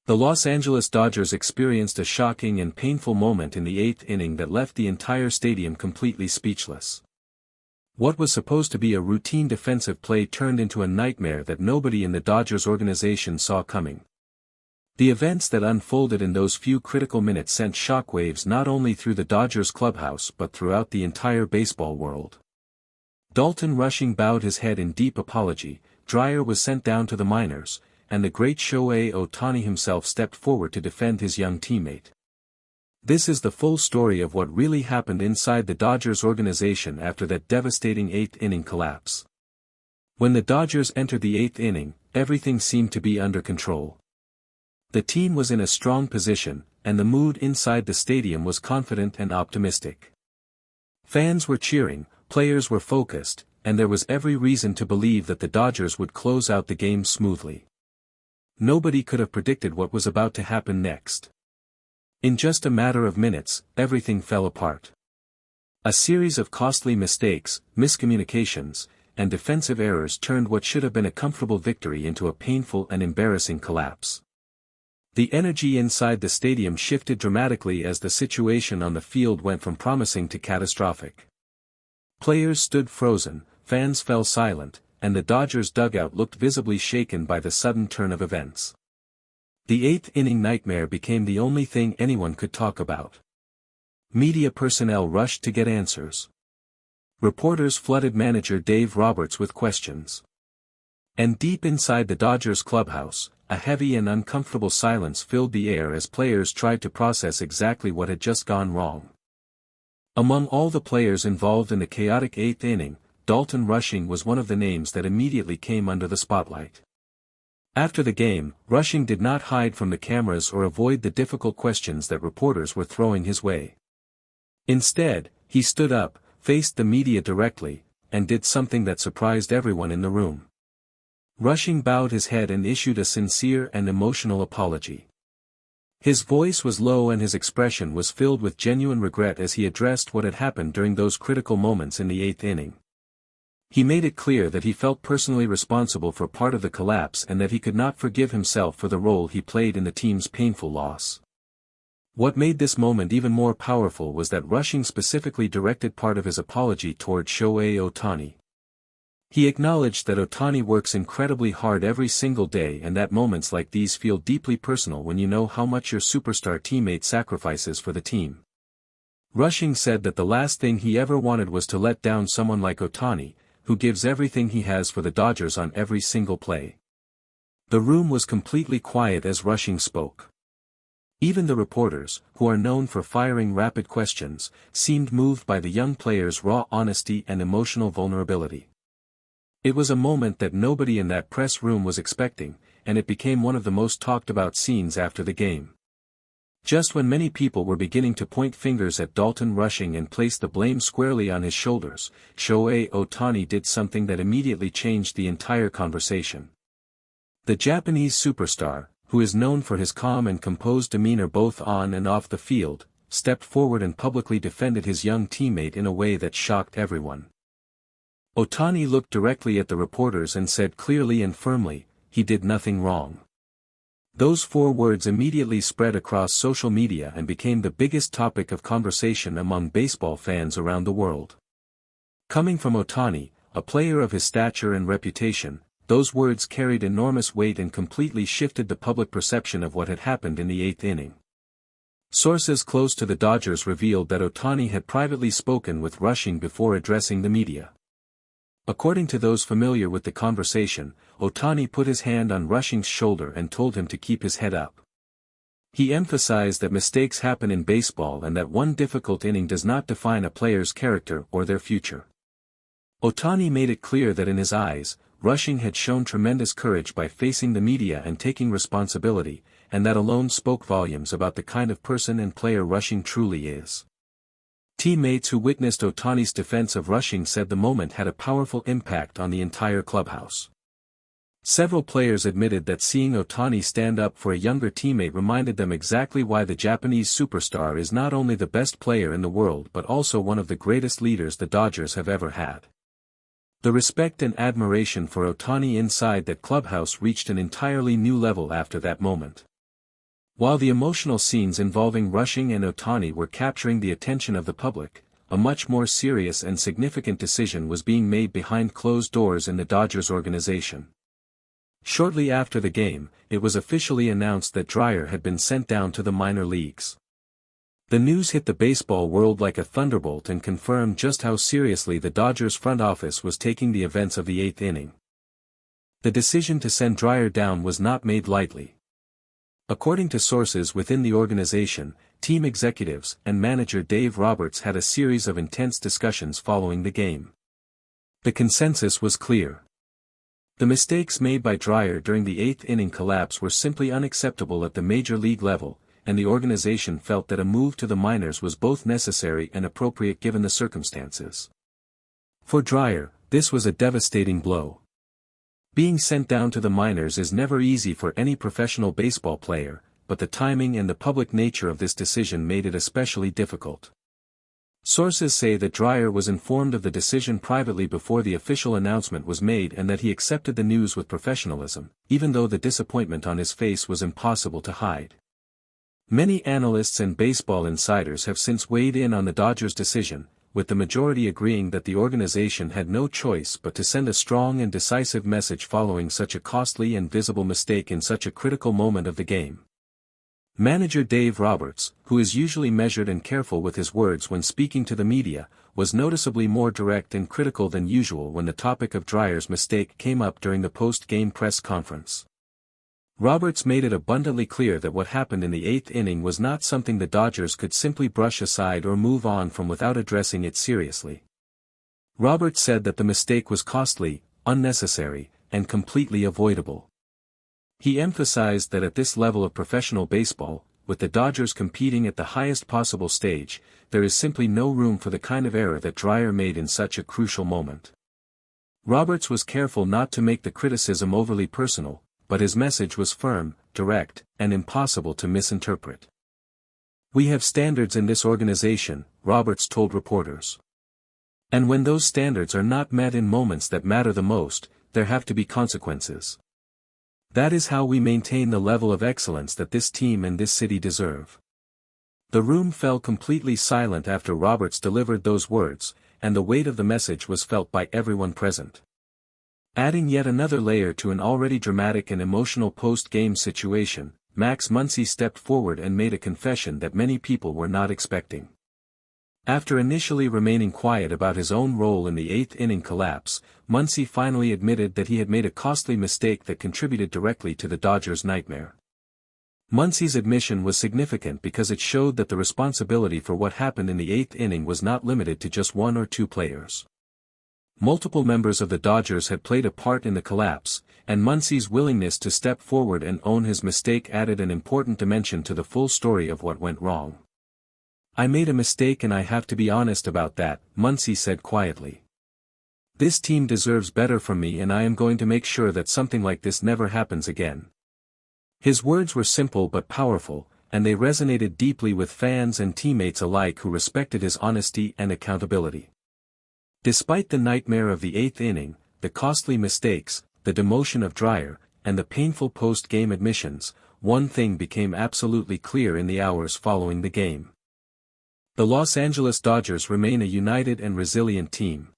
The Los Angeles Dodgers experienced a shocking and painful moment in the eighth inning that left the entire stadium completely speechless. What was supposed to be a routine defensive play turned into a nightmare that nobody in the Dodgers organization saw coming. The events that unfolded in those few critical minutes sent shockwaves not only through the Dodgers clubhouse but throughout the entire baseball world. Dalton Rushing bowed his head in deep apology, Dreyer was sent down to the minors, and the great Shohei Ohtani himself stepped forward to defend his young teammate. This is the full story of what really happened inside the Dodgers organization after that devastating eighth-inning collapse. When the Dodgers entered the eighth inning, everything seemed to be under control. The team was in a strong position, and the mood inside the stadium was confident and optimistic. Fans were cheering, players were focused, and there was every reason to believe that the Dodgers would close out the game smoothly. Nobody could have predicted what was about to happen next. In just a matter of minutes, everything fell apart. A series of costly mistakes, miscommunications, and defensive errors turned what should have been a comfortable victory into a painful and embarrassing collapse. The energy inside the stadium shifted dramatically as the situation on the field went from promising to catastrophic. Players stood frozen, fans fell silent, and the Dodgers dugout looked visibly shaken by the sudden turn of events. The eighth-inning nightmare became the only thing anyone could talk about. Media personnel rushed to get answers. Reporters flooded manager Dave Roberts with questions. And deep inside the Dodgers clubhouse, a heavy and uncomfortable silence filled the air as players tried to process exactly what had just gone wrong. Among all the players involved in the chaotic eighth inning, Dalton Rushing was one of the names that immediately came under the spotlight. After the game, Rushing did not hide from the cameras or avoid the difficult questions that reporters were throwing his way. Instead, he stood up, faced the media directly, and did something that surprised everyone in the room. Rushing bowed his head and issued a sincere and emotional apology. His voice was low and his expression was filled with genuine regret as he addressed what had happened during those critical moments in the eighth inning. He made it clear that he felt personally responsible for part of the collapse and that he could not forgive himself for the role he played in the team's painful loss. What made this moment even more powerful was that Rushing specifically directed part of his apology toward Shohei Ohtani. He acknowledged that Ohtani works incredibly hard every single day and that moments like these feel deeply personal when you know how much your superstar teammate sacrifices for the team. Rushing said that the last thing he ever wanted was to let down someone like Ohtani, who gives everything he has for the Dodgers on every single play. The room was completely quiet as Rushing spoke. Even the reporters, who are known for firing rapid questions, seemed moved by the young player's raw honesty and emotional vulnerability. It was a moment that nobody in that press room was expecting, and it became one of the most talked about scenes after the game. Just when many people were beginning to point fingers at Dalton Rushing and place the blame squarely on his shoulders, Shohei Ohtani did something that immediately changed the entire conversation. The Japanese superstar, who is known for his calm and composed demeanor both on and off the field, stepped forward and publicly defended his young teammate in a way that shocked everyone. Ohtani looked directly at the reporters and said clearly and firmly, "He did nothing wrong." Those 4 words immediately spread across social media and became the biggest topic of conversation among baseball fans around the world. Coming from Ohtani, a player of his stature and reputation, those words carried enormous weight and completely shifted the public perception of what had happened in the eighth inning. Sources close to the Dodgers revealed that Ohtani had privately spoken with Rushing before addressing the media. According to those familiar with the conversation, Ohtani put his hand on Rushing's shoulder and told him to keep his head up. He emphasized that mistakes happen in baseball and that one difficult inning does not define a player's character or their future. Ohtani made it clear that in his eyes, Rushing had shown tremendous courage by facing the media and taking responsibility, and that alone spoke volumes about the kind of person and player Rushing truly is. Teammates who witnessed Ohtani's defense of Rushing said the moment had a powerful impact on the entire clubhouse. Several players admitted that seeing Ohtani stand up for a younger teammate reminded them exactly why the Japanese superstar is not only the best player in the world but also one of the greatest leaders the Dodgers have ever had. The respect and admiration for Ohtani inside that clubhouse reached an entirely new level after that moment. While the emotional scenes involving Rushing and Ohtani were capturing the attention of the public, a much more serious and significant decision was being made behind closed doors in the Dodgers organization. Shortly after the game, it was officially announced that Dreyer had been sent down to the minor leagues. The news hit the baseball world like a thunderbolt and confirmed just how seriously the Dodgers front office was taking the events of the eighth inning. The decision to send Dreyer down was not made lightly. According to sources within the organization, team executives and manager Dave Roberts had a series of intense discussions following the game. The consensus was clear. The mistakes made by Dreyer during the eighth inning collapse were simply unacceptable at the major league level, and the organization felt that a move to the minors was both necessary and appropriate given the circumstances. For Dreyer, this was a devastating blow. Being sent down to the minors is never easy for any professional baseball player, but the timing and the public nature of this decision made it especially difficult. Sources say that Dreyer was informed of the decision privately before the official announcement was made and that he accepted the news with professionalism, even though the disappointment on his face was impossible to hide. Many analysts and baseball insiders have since weighed in on the Dodgers' decision, with the majority agreeing that the organization had no choice but to send a strong and decisive message following such a costly and visible mistake in such a critical moment of the game. Manager Dave Roberts, who is usually measured and careful with his words when speaking to the media, was noticeably more direct and critical than usual when the topic of Dreyer's mistake came up during the post-game press conference. Roberts made it abundantly clear that what happened in the eighth inning was not something the Dodgers could simply brush aside or move on from without addressing it seriously. Roberts said that the mistake was costly, unnecessary, and completely avoidable. He emphasized that at this level of professional baseball, with the Dodgers competing at the highest possible stage, there is simply no room for the kind of error that Dreyer made in such a crucial moment. Roberts was careful not to make the criticism overly personal, but his message was firm, direct, and impossible to misinterpret. "We have standards in this organization," Roberts told reporters. "And when those standards are not met in moments that matter the most, there have to be consequences. That is how we maintain the level of excellence that this team and this city deserve." The room fell completely silent after Roberts delivered those words, and the weight of the message was felt by everyone present. Adding yet another layer to an already dramatic and emotional post-game situation, Max Muncy stepped forward and made a confession that many people were not expecting. After initially remaining quiet about his own role in the eighth inning collapse, Muncy finally admitted that he had made a costly mistake that contributed directly to the Dodgers' nightmare. Muncy's admission was significant because it showed that the responsibility for what happened in the eighth inning was not limited to just one or two players. Multiple members of the Dodgers had played a part in the collapse, and Muncy's willingness to step forward and own his mistake added an important dimension to the full story of what went wrong. "I made a mistake and I have to be honest about that," Muncy said quietly. "This team deserves better from me and I am going to make sure that something like this never happens again." His words were simple but powerful, and they resonated deeply with fans and teammates alike who respected his honesty and accountability. Despite the nightmare of the eighth inning, the costly mistakes, the demotion of Dreyer, and the painful post-game admissions, one thing became absolutely clear in the hours following the game. The Los Angeles Dodgers remain a united and resilient team.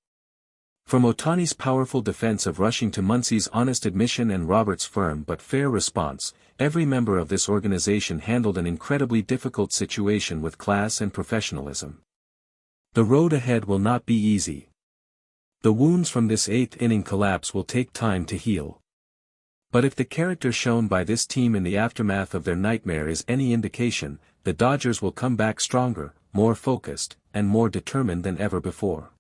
From Ohtani's powerful defense of Rushing to Muncy's honest admission and Roberts' firm but fair response, every member of this organization handled an incredibly difficult situation with class and professionalism. The road ahead will not be easy. The wounds from this eighth inning collapse will take time to heal. But if the character shown by this team in the aftermath of their nightmare is any indication, the Dodgers will come back stronger, more focused, and more determined than ever before.